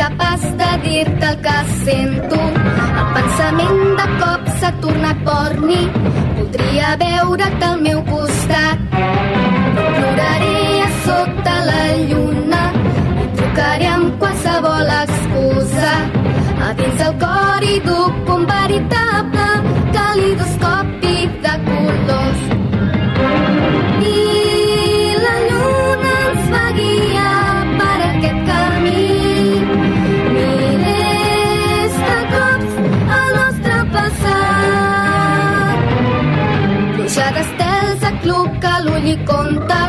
incapaç de dir-te el que sento. El pensament de cop s'ha tornat borni. Voldria veure't al meu costat. Ploraré a sota la lluna i trucaré amb qualsevol excusa. A dins el cor hi duc un veritable calidoscopi de colors. I la lluna ens va guiar per aquest camí. Milers de cops al nostre passat. Pluja d'estels acluca l'ull i compta,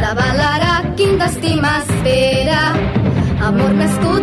revelarà quin destí m'espera. Amor nascut